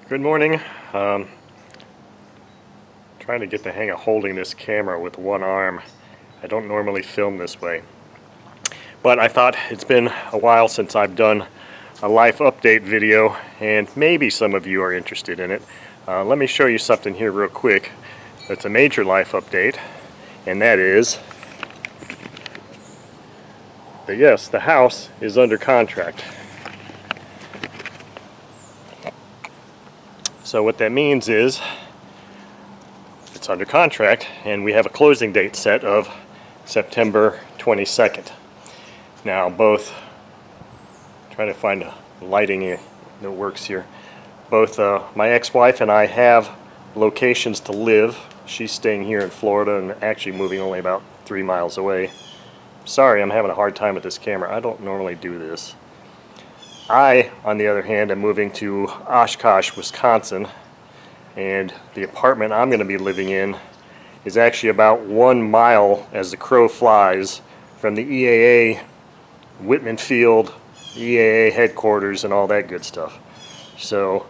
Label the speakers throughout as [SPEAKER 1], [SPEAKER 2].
[SPEAKER 1] Good morning. Trying to get the hang of holding this camera with one arm. I don't normally film this way. But I thought it's been a while since I've done a life update video, and maybe some of you are interested in it. Let me show you something here real quick. It's a major life update, and that is that yes, the house is under contract. So what that means is it's under contract, and we have a closing date set of September 22nd. Now trying to find a lighting that works here. Both my ex-wife and I have locations to live. She's staying here in Florida and actually moving only about 3 miles away. Sorry, I'm having a hard time with this camera. I don't normally do this. I, on the other hand, am moving to Oshkosh, Wisconsin, and the apartment I'm going to be living in is actually about 1 mile as the crow flies from the EAA Whitman Field, EAA headquarters, and all that good stuff. So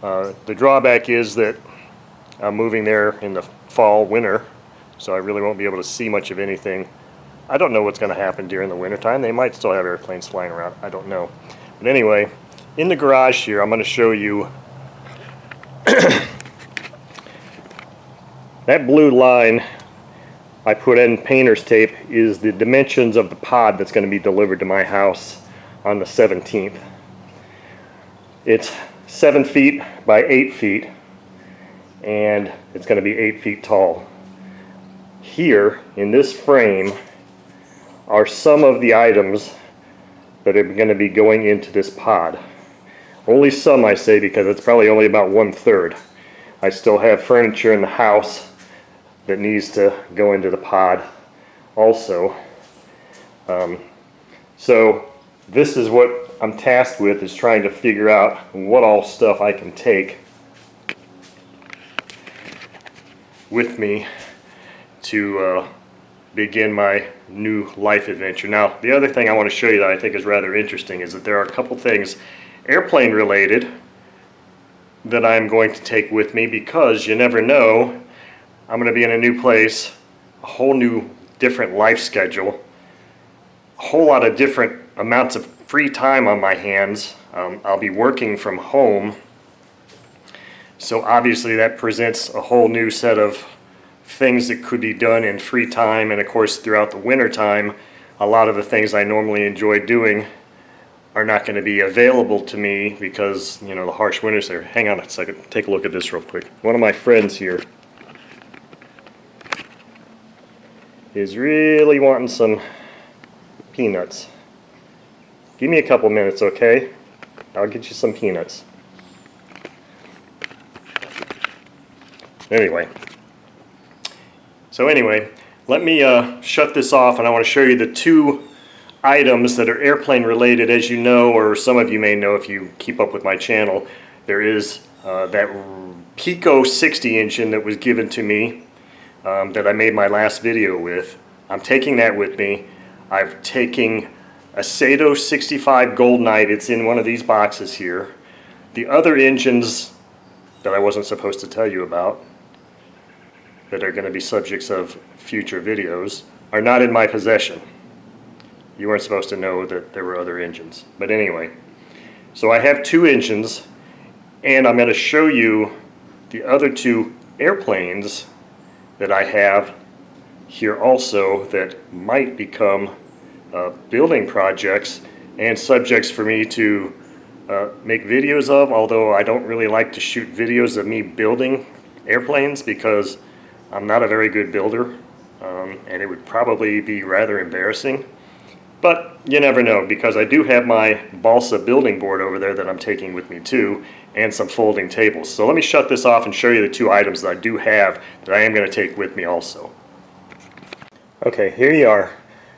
[SPEAKER 1] the drawback is that I'm moving there in the fall, winter, so I really won't be able to see much of anything. I don't know what's going to happen during the wintertime. They might still have airplanes flying around. I don't know. But anyway, in the garage here, I'm going to show you that blue line I put in painter's tape is the dimensions of the pod that's going to be delivered to my house on the 17th. It's 7 feet by 8 feet, and it's going to be 8 feet tall. Here, in this frame, are some of the items that are going to be going into this pod. Only some, I say, because it's probably only about 1/3. I still have furniture in the house that needs to go into the pod also. So this is what I'm tasked with, is trying to figure out what all stuff I can take with me to begin my new life adventure. Now, the other thing I want to show you that I think is rather interesting is that there are a couple things airplane related that I'm going to take with me, because you never know. I'm going to be in a new place, a whole new different life schedule, a whole lot of different amounts of free time on my hands. I'll be working from home, so obviously that presents a whole new set of things that could be done in free time. And of course, throughout the winter time, a lot of the things I normally enjoy doing are not going to be available to me because, you know, the harsh winters there. Hang on a second, take a look at this real quick. One of my friends here is really wanting some peanuts. Give me a couple minutes, okay? I'll get you some peanuts. Anyway, let me shut this off, and I want to show you the two items that are airplane related. As you know, or some of you may know if you keep up with my channel, there is that Pico 60 engine that was given to me that I made my last video with. I'm taking that with me. I've taken a Sato 65 Gold Knight. It's in one of these boxes here. The other engines that I wasn't supposed to tell you about, that are going to be subjects of future videos, are not in my possession. You weren't supposed to know that there were other engines. But anyway, so I have two engines, and I'm going to show you the other two airplanes that I have here also that might become building projects and subjects for me to make videos of, although I don't really like to shoot videos of me building airplanes because I'm not a very good builder, and it would probably be rather embarrassing. But you never know, because I do have my balsa building board over there that I'm taking with me too, and some folding tables. So let me shut this off and show you the two items that I do have that I am going to take with me also. Okay, here you are.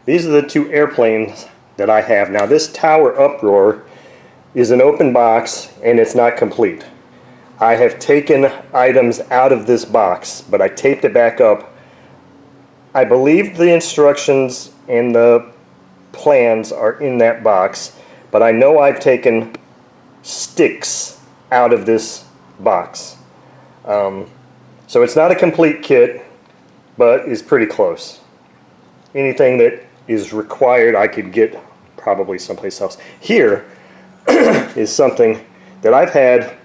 [SPEAKER 1] These are the two airplanes that I have. Now, this tower uproar is an open box, and it's not complete. I have taken items out of this box, but I taped it back up. I believe the instructions and the plans are in that box, but I know I've taken sticks out of this box. So it's not a complete kit, but is pretty close. Anything that is required I could get probably someplace else. Here is something that I've had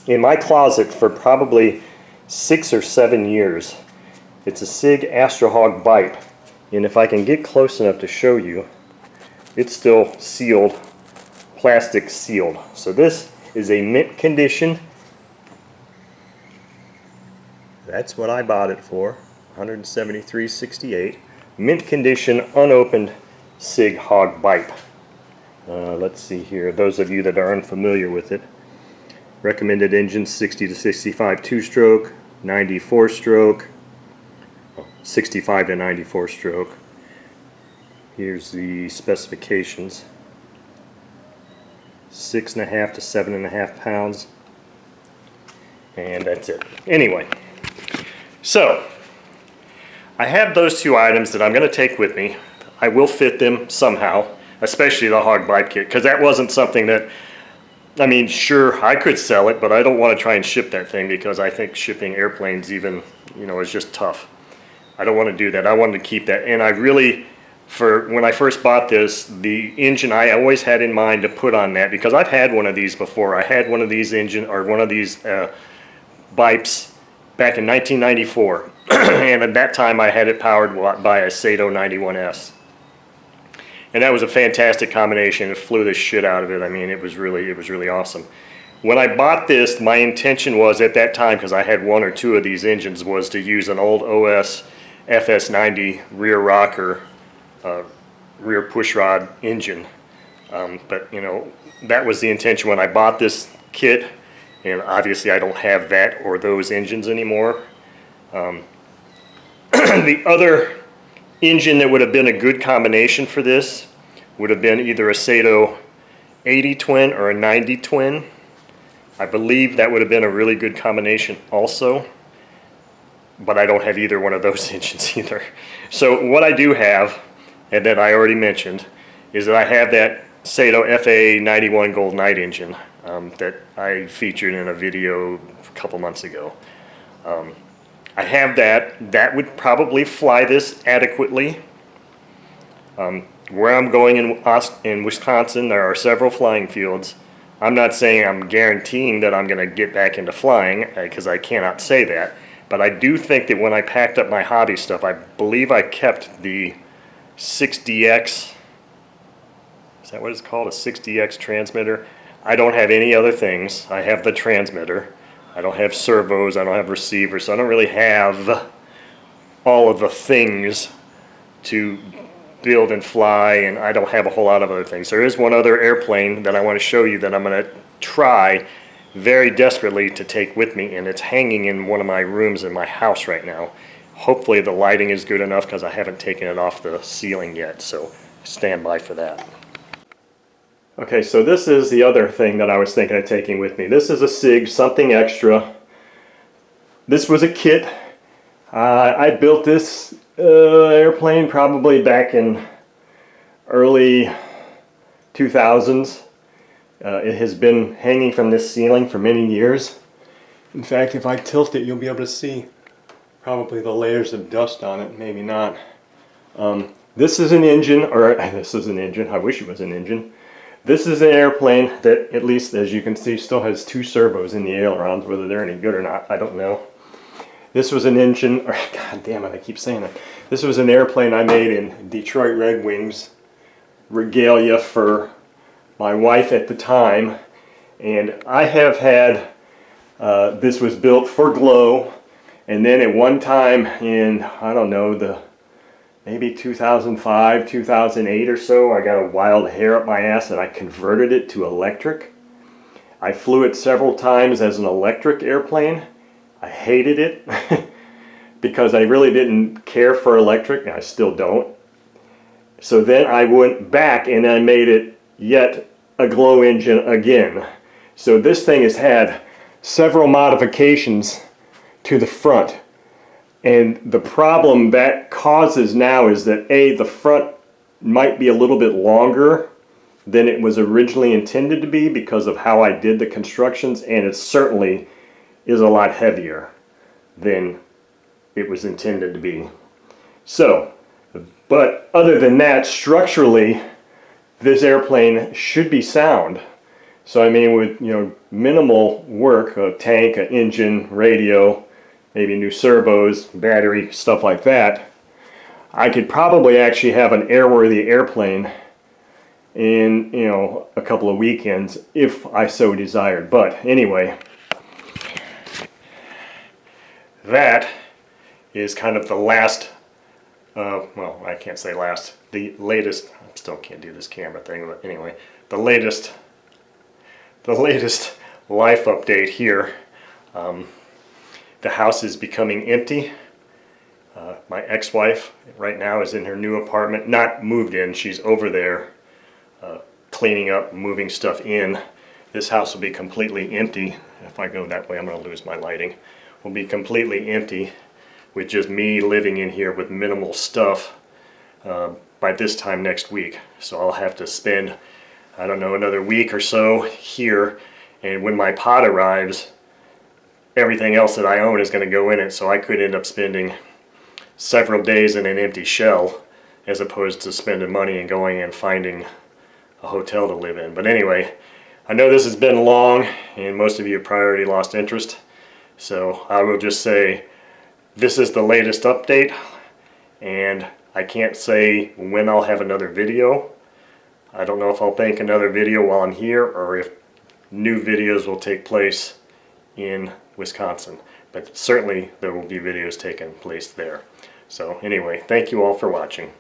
[SPEAKER 1] in my closet for probably 6 or 7 years. It's a SIG Astrohawk Bipe, and if I can get close enough to show you, it's still sealed, plastic sealed. So this is a mint condition. That's what I bought it for, $173.68. Mint condition, unopened SIG Hog Bipe. Let's see here, those of you that are unfamiliar with it. Recommended engine 60 to 65 2-stroke, 90 4-stroke, 65 to 94 stroke. Here's the specifications. 6.5 to 7.5 pounds. And that's it. Anyway, so I have those two items that I'm going to take with me. I will fit them somehow, especially the Hog Bipe kit, because that wasn't something that, I mean, sure, I could sell it, but I don't want to try and ship that thing because I think shipping airplanes even, is just tough. I don't want to do that. I wanted to keep that. And I really, when I first bought this, the engine I always had in mind to put on that, because I've had one of these before. I had one of these Bipes back in 1994. And at that time I had it powered by a Sato 91S. And that was a fantastic combination. It flew the shit out of it. I mean, it was really awesome. When I bought this, my intention was at that time, because I had one or two of these engines, was to use an old OS FS90 rear rocker, rear pushrod engine. But that was the intention when I bought this kit, and obviously I don't have that or those engines anymore. The other engine that would have been a good combination for this would have been either a Sato 80 twin or a 90 twin. I believe that would have been a really good combination also, but I don't have either one of those engines either. So what I do have, and that I already mentioned, is that I have that Sato FA 91 Gold Knight engine that I featured in a video a couple months ago. I have that. That would probably fly this adequately. Where I'm going in Wisconsin, there are several flying fields. I'm not saying I'm guaranteeing that I'm going to get back into flying, because I cannot say that. But I do think that when I packed up my hobby stuff, I believe I kept the 6DX. Is that what it's called? A 6DX transmitter? I don't have any other things. I have the transmitter. I don't have servos, I don't have receivers, so I don't really have all of the things to build and fly, and I don't have a whole lot of other things. There is one other airplane that I want to show you that I'm going to try very desperately to take with me, and it's hanging in one of my rooms in my house right now. Hopefully the lighting is good enough because I haven't taken it off the ceiling yet, so stand by for that. Okay, so this is the other thing that I was thinking of taking with me. This is a SIG, something extra. This was a kit. I built this airplane probably back in early 2000s. It has been hanging from this ceiling for many years. In fact, if I tilt it, you'll be able to see probably the layers of dust on it, maybe not. This is an engine, or this is an engine, I wish it was an engine. This is an airplane that, at least as you can see, still has 2 servos in the ailerons. Whether they're any good or not, I don't know. This was an engine, or god damn it, I keep saying that. This was an airplane I made in Detroit Red Wings regalia for my wife at the time. And I have had, this was built for glow. And then at one time in, I don't know, maybe 2005, 2008 or so, I got a wild hair up my ass and I converted it to electric. I flew it several times as an electric airplane. I hated it because I really didn't care for electric, and I still don't. So then I went back and I made it yet a glow engine again. So this thing has had several modifications to the front. And the problem that causes now is that the front might be a little bit longer than it was originally intended to be because of how I did the constructions, and it certainly is a lot heavier than it was intended to be. So, but other than that, structurally, this airplane should be sound. So I mean, with minimal work, a tank, an engine, radio, maybe new servos, battery, stuff like that, I could probably actually have an airworthy airplane in a couple of weekends if I so desired. But anyway, that is kind of the last, well, I can't say last, the latest, I still can't do this camera thing, but anyway, the latest life update here. The house is becoming empty. My ex-wife right now is in her new apartment, not moved in, she's over there cleaning up, moving stuff in. This house will be completely empty. If I go that way, I'm going to lose my lighting. Will be completely empty with just me living in here with minimal stuff by this time next week. So I'll have to spend, I don't know, another week or so here, and when my pod arrives, everything else that I own is going to go in it, so I could end up spending several days in an empty shell as opposed to spending money and going and finding a hotel to live in. But anyway, I know this has been long and most of you have probably already lost interest, so I will just say this is the latest update, and I can't say when I'll have another video. I don't know if I'll make another video while I'm here or if new videos will take place in Wisconsin, but certainly there will be videos taking place there. So anyway, thank you all for watching.